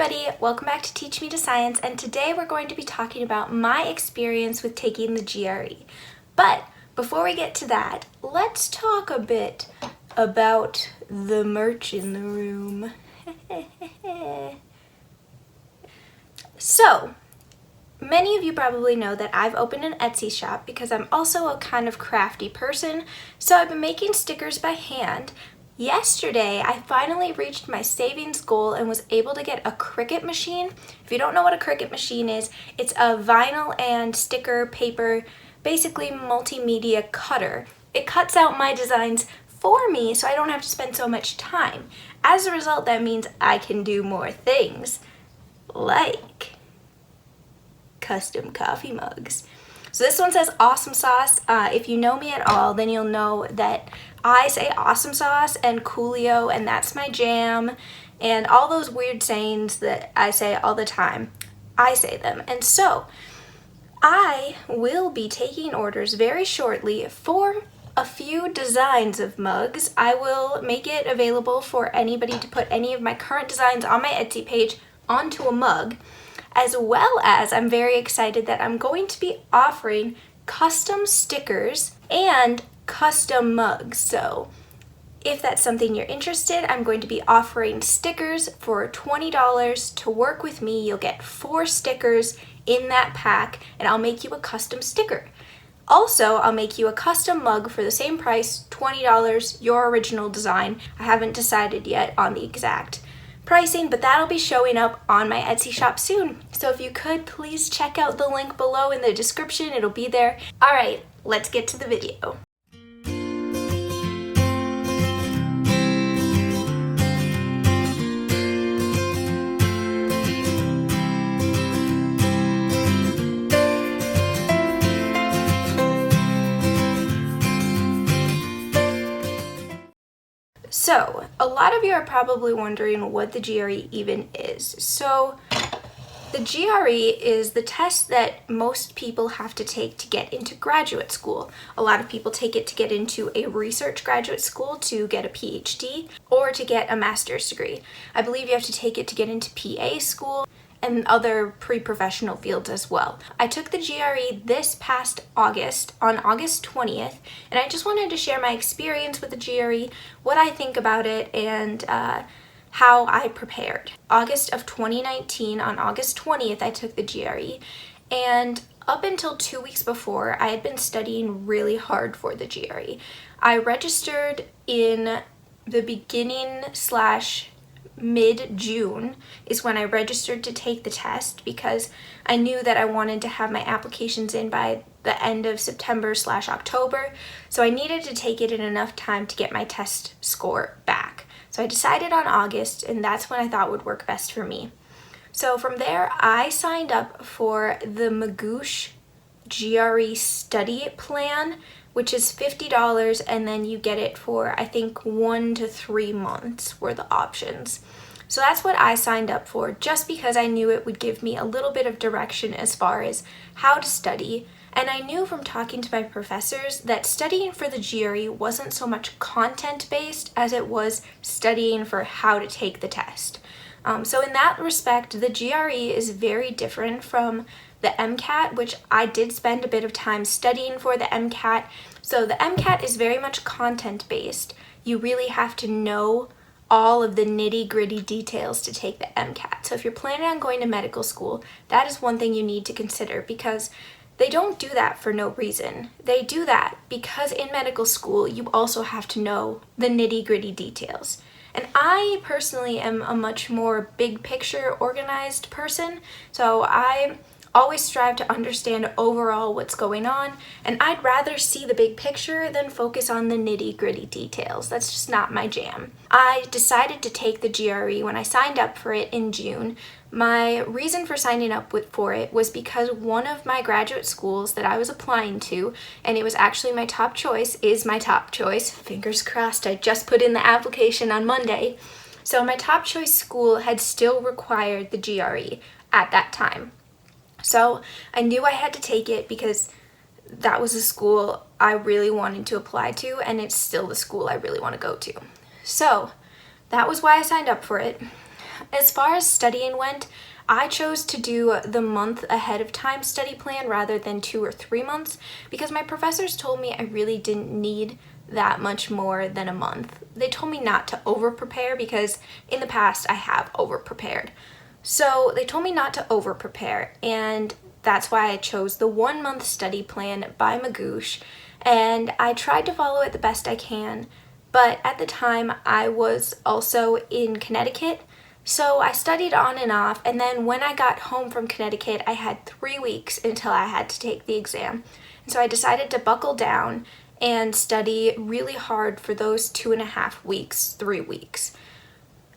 everybody, welcome back to Teach Me to Science, and today we're going to be talking about my experience with taking the GRE. But before we get to that, let's talk a bit about the merch in the room. So, many of you probably know that I've opened an Etsy shop because I'm also a kind of crafty person, so I've been making stickers by hand. Yesterday, I finally reached my savings goal and was able to get a Cricut machine. If you don't know what a Cricut machine is, it's a vinyl and sticker paper, basically multimedia cutter. It cuts out my designs for me so I don't have to spend so much time. As a result, that means I can do more things, like custom coffee mugs. So this one says awesome sauce. If you know me at all, then you'll know that I say awesome sauce and Coolio, and that's my jam, and all those weird sayings that I say all the time, I say them. And so I will be taking orders very shortly for a few designs of mugs. I will make it available for anybody to put any of my current designs on my Etsy page onto a mug, as well as I'm very excited that I'm going to be offering custom stickers and custom mugs. So if that's something you're interested, I'm going to be offering stickers for $20 to work with me. You'll get 4 stickers in that pack, and I'll make you a custom sticker. Also, I'll make you a custom mug for the same price, $20, your original design. I haven't decided yet on the exact pricing, but that'll be showing up on my Etsy shop soon. So if you could, please check out the link below in the description. It'll be there. All right, let's get to the video. So, a lot of you are probably wondering what the GRE even is. So, the GRE is the test that most people have to take to get into graduate school. A lot of people take it to get into a research graduate school to get a PhD or to get a master's degree. I believe you have to take it to get into PA school and other pre-professional fields as well. I took the GRE this past August, on August 20th, and I just wanted to share my experience with the GRE, what I think about it, and how I prepared. August of 2019, on August 20th, I took the GRE, and up until 2 weeks before, I had been studying really hard for the GRE. I registered in the beginning / mid-June is when I registered to take the test, because I knew that I wanted to have my applications in by the end of September / October, so I needed to take it in enough time to get my test score back. So I decided on August, and that's when I thought would work best for me. So from there, I signed up for the Magoosh GRE study plan, which is $50, and then you get it for, I think, 1 to 3 months were the options. So that's what I signed up for, just because I knew it would give me a little bit of direction as far as how to study. And I knew from talking to my professors that studying for the GRE wasn't so much content-based as it was studying for how to take the test. So in that respect, the GRE is very different from the MCAT, which I did spend a bit of time studying for the MCAT. So the MCAT is very much content-based. You really have to know all of the nitty-gritty details to take the MCAT. So if you're planning on going to medical school, that is one thing you need to consider, because they don't do that for no reason. They do that because in medical school, you also have to know the nitty-gritty details. And I personally am a much more big picture organized person, so I always strive to understand overall what's going on, and I'd rather see the big picture than focus on the nitty-gritty details. That's just not my jam. I decided to take the GRE when I signed up for it in June. My reason for signing up for it was because one of my graduate schools that I was applying to, and it was actually my top choice, is my top choice. Fingers crossed, I just put in the application on Monday. So my top choice school had still required the GRE at that time. So I knew I had to take it because that was a school I really wanted to apply to, and it's still the school I really want to go to. So that was why I signed up for it. As far as studying went, I chose to do the month ahead of time study plan rather than 2 or 3 months because my professors told me I really didn't need that much more than a month. They told me not to over prepare because in the past I have over prepared. So they told me not to over prepare, and that's why I chose the 1 month study plan by Magoosh, and I tried to follow it the best I can. But at the time I was also in Connecticut, so I studied on and off, and then when I got home from Connecticut I had 3 weeks until I had to take the exam. And so I decided to buckle down and study really hard for those 2.5 weeks, 3 weeks.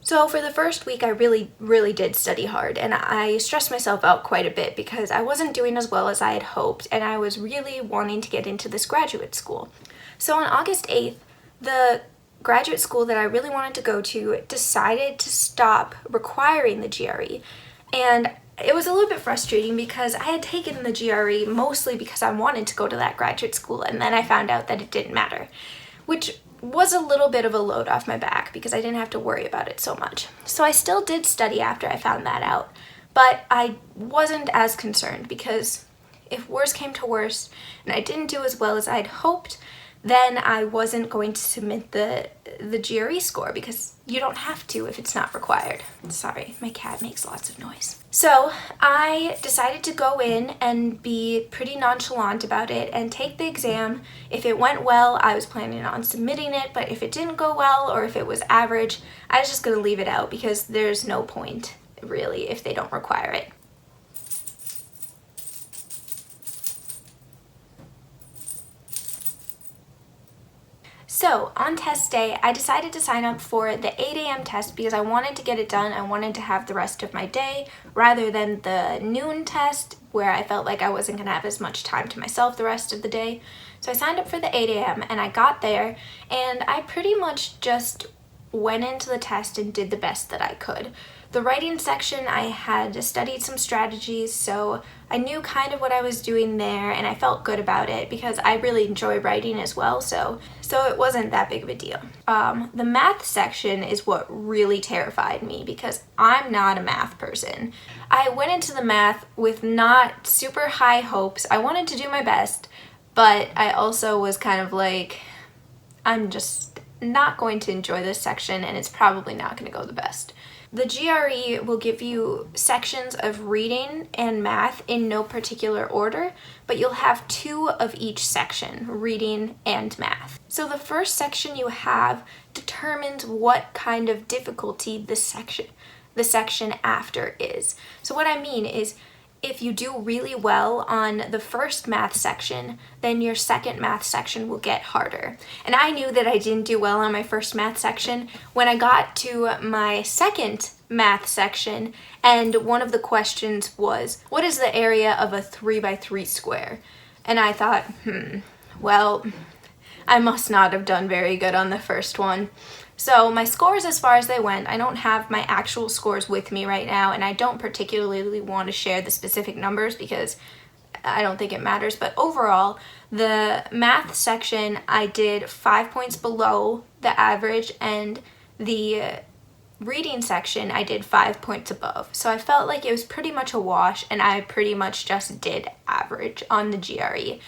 So for the first week I really did study hard, and I stressed myself out quite a bit because I wasn't doing as well as I had hoped, and I was really wanting to get into this graduate school. So on August 8th, the graduate school that I really wanted to go to decided to stop requiring the GRE. And it was a little bit frustrating because I had taken the GRE mostly because I wanted to go to that graduate school, and then I found out that it didn't matter, which was a little bit of a load off my back because I didn't have to worry about it so much. So I still did study after I found that out, but I wasn't as concerned because if worse came to worse and I didn't do as well as I'd hoped, then I wasn't going to submit the GRE score because you don't have to if it's not required. Sorry, my cat makes lots of noise. So I decided to go in and be pretty nonchalant about it and take the exam. If it went well, I was planning on submitting it, but if it didn't go well or if it was average, I was just going to leave it out because there's no point really if they don't require it. So on test day, I decided to sign up for the 8 a.m. test because I wanted to get it done. I wanted to have the rest of my day rather than the noon test where I felt like I wasn't going to have as much time to myself the rest of the day. So I signed up for the 8 a.m. and I got there, and I pretty much just went into the test and did the best that I could. The writing section, I had studied some strategies, so I knew kind of what I was doing there, and I felt good about it because I really enjoy writing as well, so it wasn't that big of a deal. The math section is what really terrified me because I'm not a math person. I went into the math with not super high hopes. I wanted to do my best, but I also was kind of like, I'm just not going to enjoy this section and it's probably not going to go the best. The GRE will give you sections of reading and math in no particular order, but you'll have 2 of each section, reading and math. So the first section you have determines what kind of difficulty the section after is. So what I mean is, if you do really well on the first math section, then your second math section will get harder. And I knew that I didn't do well on my first math section when I got to my second math section, and one of the questions was, what is the area of a 3x3 square? And I thought, well, I must not have done very good on the first one. So my scores as far as they went, I don't have my actual scores with me right now, and I don't particularly want to share the specific numbers because I don't think it matters, but overall, the math section I did 5 points below the average, and the reading section I did 5 points above. So I felt like it was pretty much a wash, and I pretty much just did average on the GRE,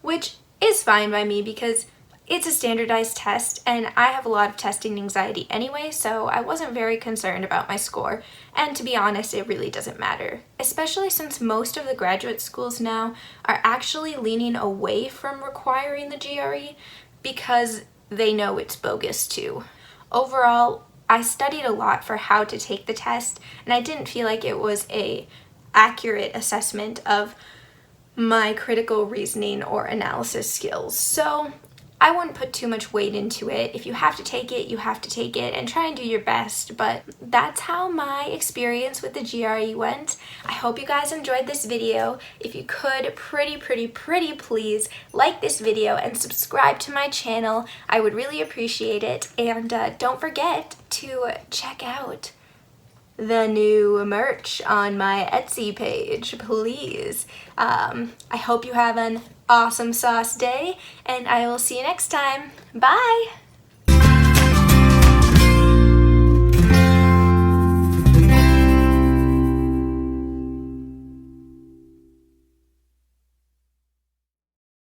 which is fine by me because it's a standardized test, and I have a lot of testing anxiety anyway, so I wasn't very concerned about my score, and to be honest, it really doesn't matter, especially since most of the graduate schools now are actually leaning away from requiring the GRE because they know it's bogus too. Overall, I studied a lot for how to take the test, and I didn't feel like it was an accurate assessment of my critical reasoning or analysis skills, so I wouldn't put too much weight into it. If you have to take it, you have to take it and try and do your best, but that's how my experience with the GRE went. I hope you guys enjoyed this video. If you could, pretty please like this video and subscribe to my channel. I would really appreciate it, and don't forget to check out the new merch on my Etsy page, please. I hope you have an awesome sauce day, and I will see you next time. Bye!